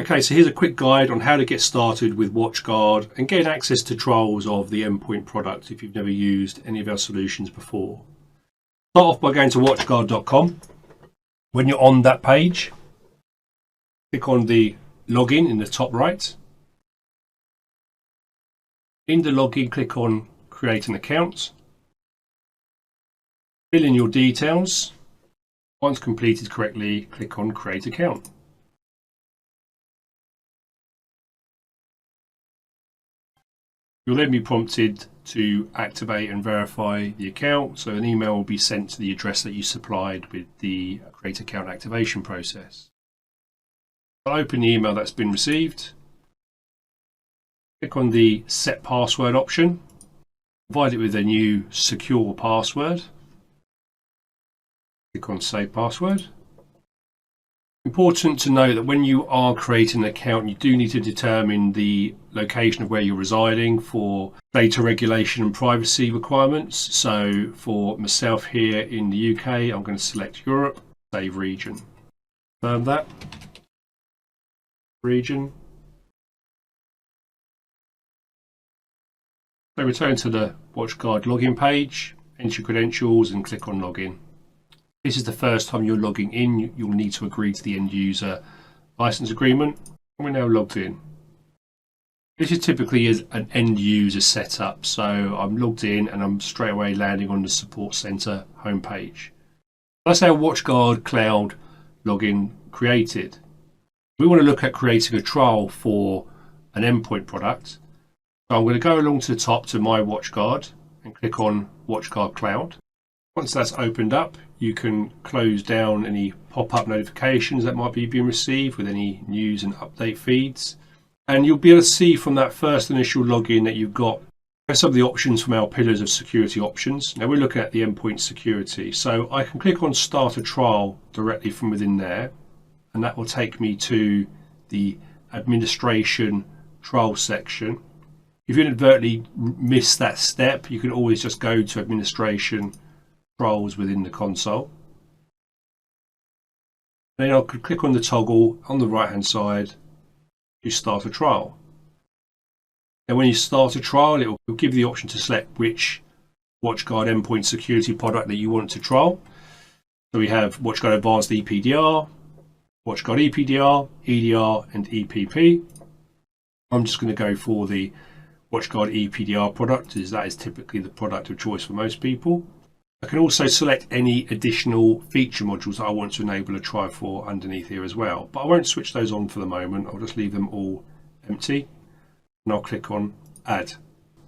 Okay, so here's a quick guide on how to get started with WatchGuard and gain access to trials of the endpoint product if you've never used any of our solutions before. Start off by going to watchguard.com. When you're on that page, click on the login in the top right. In the login, click on create an account. Fill in your details. Once completed correctly, click on create account. You'll then be prompted to activate and verify the account, so an email will be sent to the address that you supplied with the create account activation process. I'll open the email that's been received. Click on the set password option. Provide it with a new secure password. Click on save password. Important to note that when you are creating an account, you do need to determine the location of where you're residing for data regulation and privacy requirements. So for myself here in the UK, I'm going to select Europe, save region. Confirm that. Region. So return to the WatchGuard login page, enter your credentials and click on login. This is the first time you're logging in. You'll need to agree to the end user license agreement. We're now logged in. This is typically an end user setup. So I'm logged in and I'm straight away landing on the support center homepage. That's our WatchGuard Cloud login created. We want to look at creating a trial for an endpoint product. So I'm going to go along to the top to My WatchGuard and click on WatchGuard Cloud. Once that's opened up, you can close down any pop-up notifications that might be being received with any news and update feeds. And you'll be able to see from that first initial login that you've got some of the options from our pillars of security options. Now we're looking at the endpoint security. So I can click on Start a Trial directly from within there, and that will take me to the administration trial section. If you inadvertently miss that step, you can always just go to administration trials within the console. Then I could click on the toggle on the right hand side to start a trial. And when you start a trial, it will give you the option to select which WatchGuard endpoint security product that you want to trial. So we have WatchGuard Advanced EPDR, WatchGuard EPDR, EDR and EPP. I'm just going to go for the WatchGuard EPDR product, as that is typically the product of choice for most people. I can also select any additional feature modules that I want to enable a try for underneath here as well, but I won't switch those on for the moment. I'll just leave them all empty and I'll click on Add.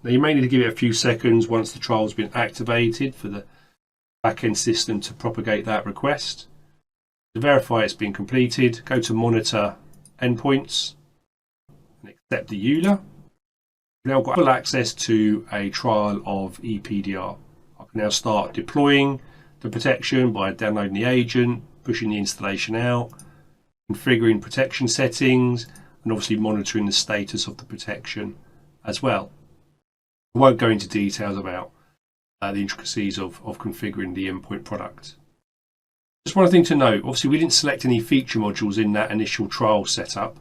Now you may need to give it a few seconds once the trial has been activated for the backend system to propagate that request. To verify it's been completed, go to Monitor Endpoints and accept the EULA. Now I've got full access to a trial of EPDR. I can now start deploying the protection by downloading the agent, pushing the installation out, configuring protection settings, and obviously monitoring the status of the protection as well. I won't go into details about the intricacies of configuring the endpoint product. Just one thing to note, obviously we didn't select any feature modules in that initial trial setup.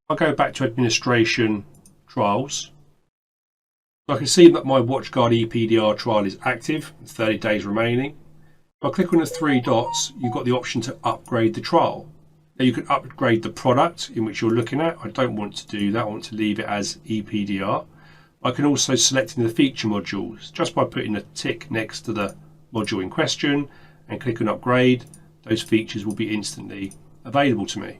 I'll go back to administration trials. I can see that my WatchGuard EPDR trial is active, 30 days remaining. If I click on the three dots, you've got the option to upgrade the trial. Now you can upgrade the product in which you're looking at. I don't want to do that, I want to leave it as EPDR. I can also select in the feature modules just by putting a tick next to the module in question and click on upgrade. Those features will be instantly available to me.